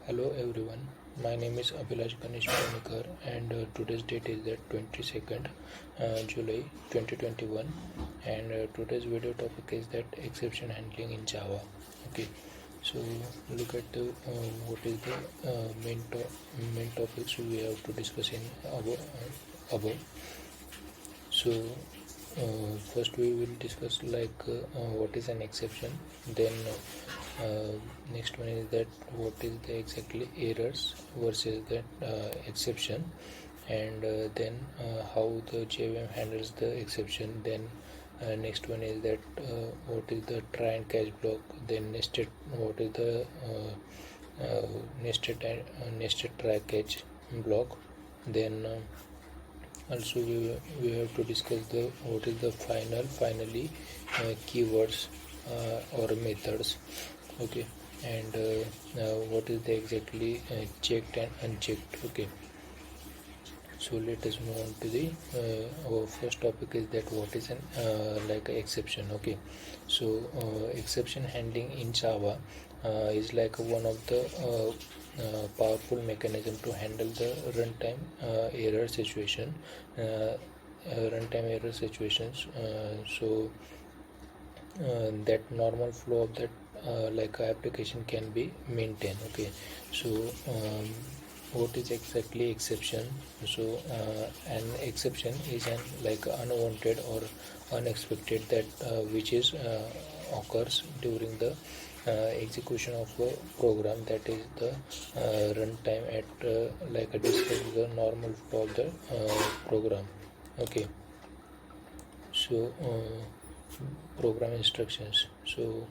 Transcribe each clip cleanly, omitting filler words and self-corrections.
Hello everyone, my name is Abhilash Ganesh Panikar and today's date is that 22nd July 2021 and today's video topic is that exception handling in Java. Okay, so look at the what is the main topics we have to discuss in above. So first we will discuss what is an exception, then next one is that what is the exactly errors versus that exception, and then how the Jvm handles the exception. Then next one is that what is the try and catch block, then nested what is the nested try catch block. Then also we have to discuss the what is the finally keywords or methods. Okay, and what is the exactly checked and unchecked. Okay, so let us move on to the our first topic is that what is an exception. Okay, so exception handling in Java is like one of the powerful mechanism to handle the runtime error situation runtime error situations, so that normal flow of that application can be maintained. Okay, so what is exactly exception? So an exception is an unwanted or unexpected that which is occurs during the execution of a program, that is the runtime at a discuss the normal flow of the program. Okay, so program instructions. So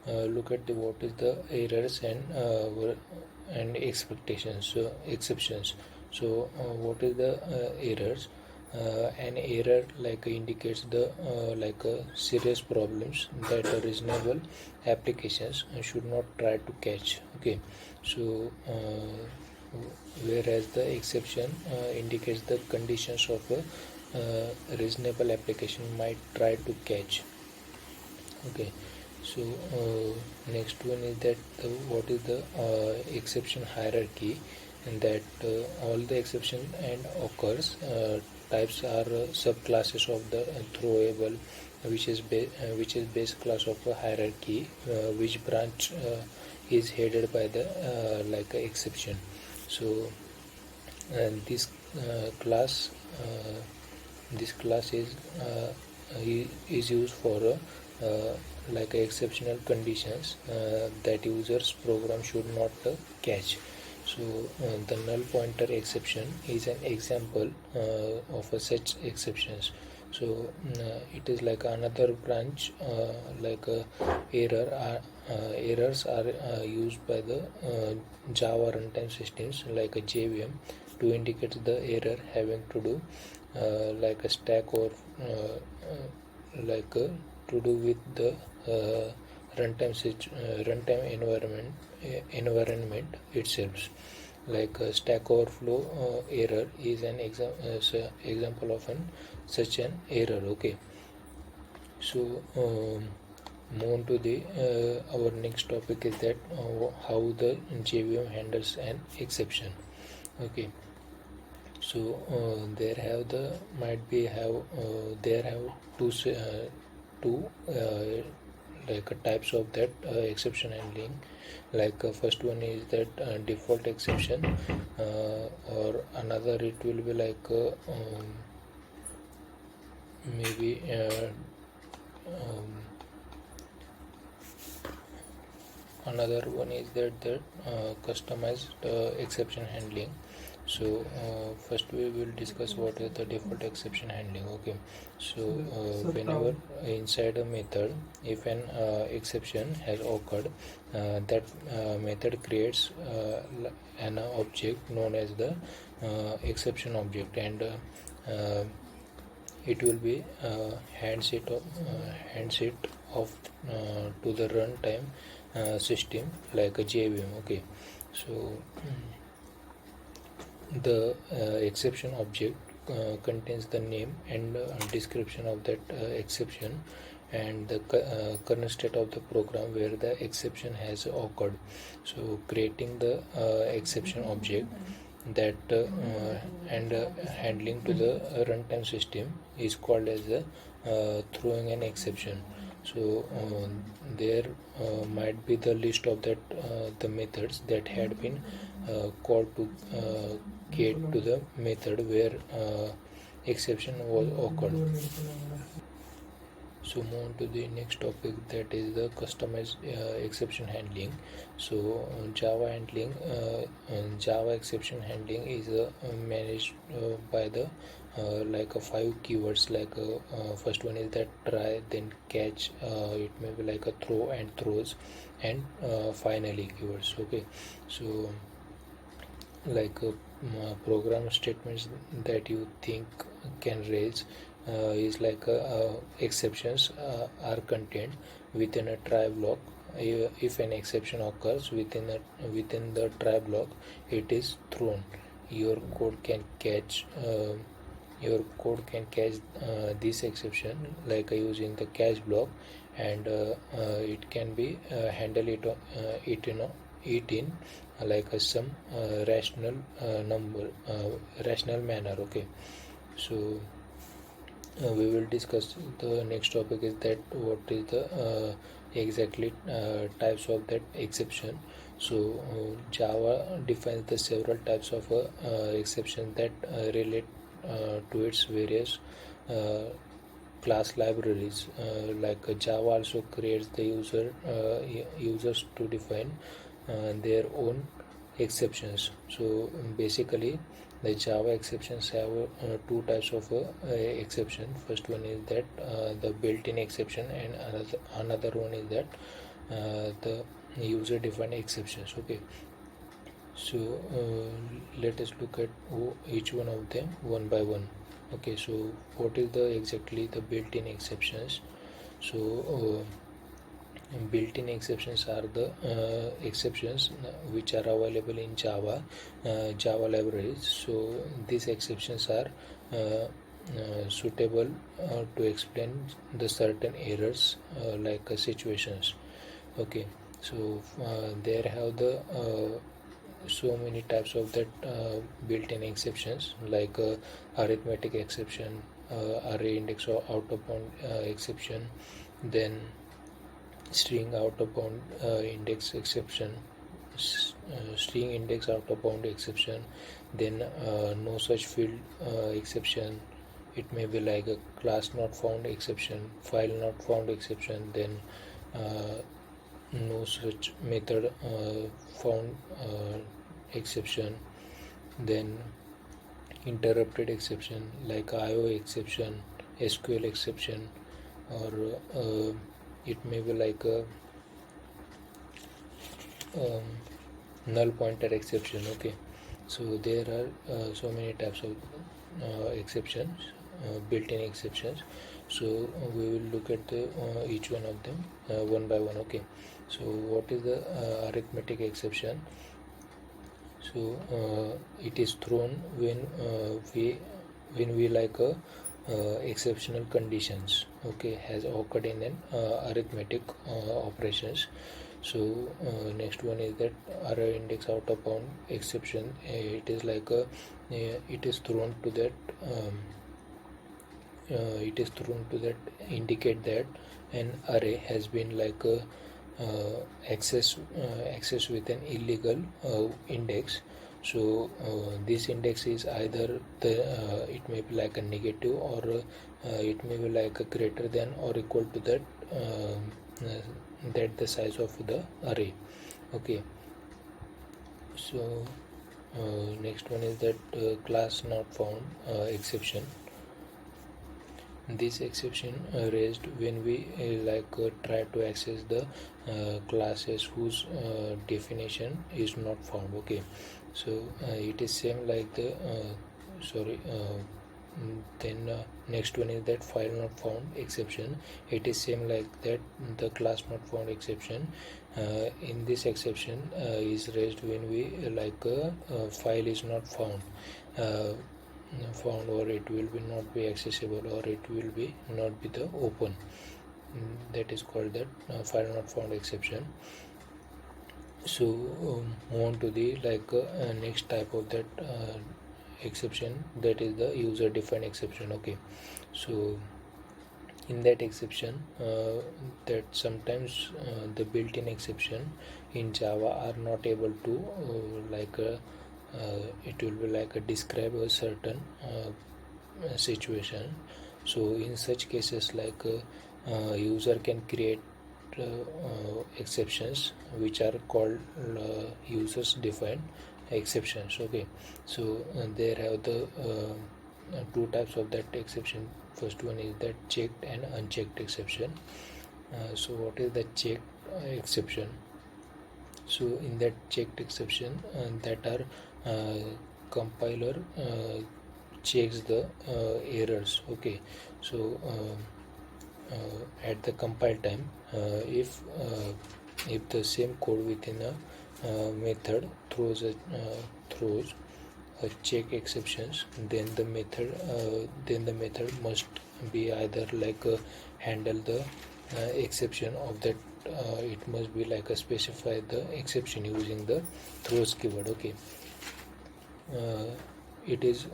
look at the what is the errors and expectations, so exceptions. So what is the errors? An error indicates the serious problems that reasonable applications should not try to catch. Okay, so whereas the exception indicates the conditions of a reasonable application might try to catch. Okay, so next one is that what is the exception hierarchy, and that all the exception and occurs types are subclasses of the throwable, which is base class of a hierarchy, which branch is headed by the exception. So this class is used for exceptional conditions that users program should not catch. So the null pointer exception is an example of such exceptions. So it is like another branch errors are used by the Java runtime systems like a Jvm to indicate the error having to do a stack or to do with the runtime environment itself. Like a stack overflow error is an example of such an error. Okay, so move on to the our next topic is that how the Jvm handles an exception. Okay, so there have the might be have there have two types of that exception handling. First one is that default exception, or another it will be maybe another one is that customized exception handling. So first we will discuss what is the default exception handling. Okay, so whenever inside a method, if an exception has occurred, that method creates an object known as the exception object, and it will be hands it off to the runtime system like a Jvm. Okay, so the exception object contains the name and description of that exception, and the current state of the program where the exception has occurred. So creating the exception object that and handling to the runtime system is called as throwing an exception. So there might be the list of that the methods that had been called to get to the method where exception was occurred. So move on to the next topic, that is the customized exception handling. So Java exception handling is managed by the like 5 keywords, like first one is that try, then catch, it may be like a throw and throws, and finally keywords. Okay, so like program statements that you think can raise is like exceptions are contained within a try block. If an exception occurs within the try block, it is thrown. Your code can catch this exception like using the catch block, and it can be handle it in like some rational manner. Okay, so we will discuss the next topic is that what is the exactly types of that exception. So Java defines the several types of exception that relate to its various class libraries. Like Java also creates the users to define their own exceptions. So basically the Java exceptions have two types of exception. First one is that the built-in exception, and another one is that the user-defined exceptions. Okay, so let us look at each one of them one by one. Okay, so what is the exactly the built-in exceptions? So built-in exceptions are the exceptions which are available in Java libraries. So these exceptions are suitable to explain the certain errors like situations. Okay, so there have the so many types of that built-in exceptions, like arithmetic exception, array index or out of bound exception, then string out of bound index exception, string index out of bound exception, then no such field exception. It may be like a class not found exception, file not found exception, then no such method found exception, then interrupted exception like IO exception, SQL exception, or it may be like a null pointer exception. Okay, so there are so many types of exceptions, built-in exceptions. So we will look at the each one of them one by one. Okay, so what is the arithmetic exception? So it is thrown when we like a exceptional conditions, okay, has occurred in an arithmetic operations. So next one is that array index out of bound exception. It is like a it is thrown to that indicate that an array has been like a access with an illegal index. So this index is either the it may be like a negative, or it may be like a greater than or equal to that the size of the array. Okay, so next one is that class not found exception. This exception raised when we try to access the classes whose definition is not found. Okay, so it is same like the then next one is that file not found exception. It is same like that the class not found exception. In this exception is raised when we file is not found, or it will be not be accessible, or it will be not be the open. that is called that file not found exception. So move on to the next type of that exception, that is the user defined exception. Okay, so in that exception, that sometimes the built-in exception in Java are not able to it will be describe a certain situation. So in such cases, user can create exceptions which are called users defined exceptions. Okay, so there have the two types of that exception. First one is that checked and unchecked exception. So what is the checked exception? So in that checked exception, that are compiler checks the errors. Okay, so at the compile time, if the same code within a method throws a check exceptions, then the method must be either handle the exception of that. It must be specify the exception using the throws keyword. Okay, it is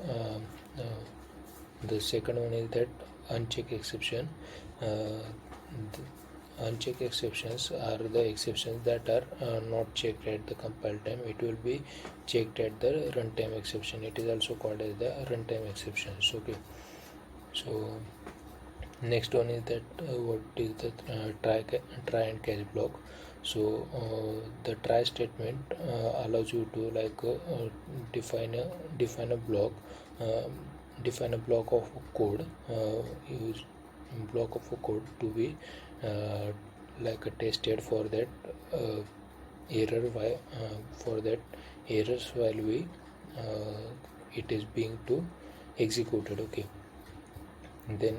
the second one is that uncheck exception. Unchecked exceptions are the exceptions that are not checked at the compile time. It will be checked at the runtime exception. It is also called as the runtime exceptions. Okay, so next one is that what is the try and catch block. So the try statement allows you to define a block of code, use block of a code to be tested for that for that errors while it is being to executed. Okay, then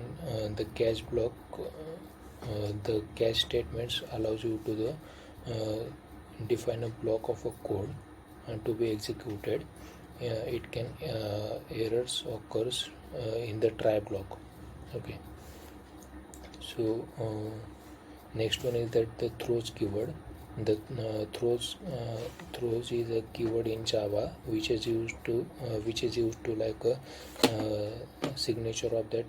the catch block, the catch statements allows you to define a block of a code to be executed. It can errors occurs in the try block. Okay, so next one is that the throws keyword. The throws is a keyword in Java which is used to like a signature of that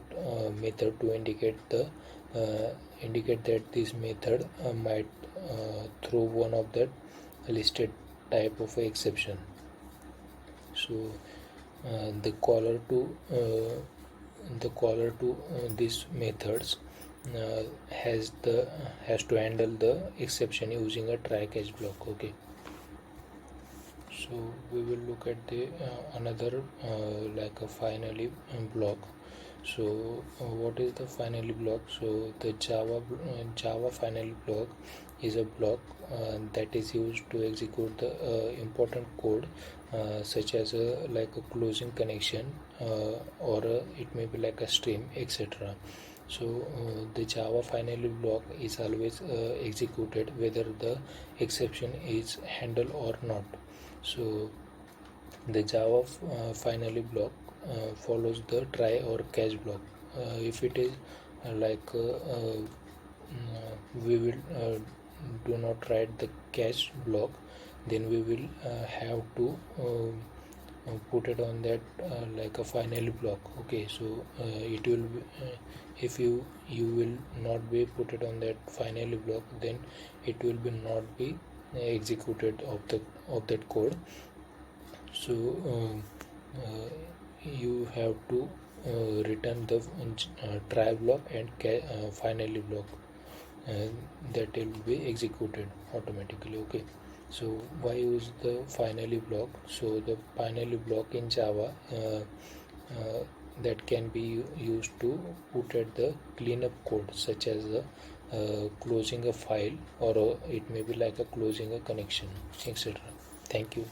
method to indicate that this method might throw one of that listed type of exception. So the caller to these methods has to handle the exception using a try catch block. Okay, so we will look at the another a finally block. So what is the finally block? So the Java finally block is a block that is used to execute the important code such as a closing connection or it may be like a stream, etc. So the Java finally block is always executed whether the exception is handled or not. So the Java finally block follows the try or catch block. If it is we will do not write the catch block, then we will have to put it on that a finally block. Okay, so it will be, if you will not be put it on that finally block, then it will be not be executed of that code. So you have to return the try block and finally block, that will be executed automatically. Okay, so why use the finally block? So the finally block in Java that can be used to put at the cleanup code such as closing a file or it may be like a closing a connection, etc. Thank you.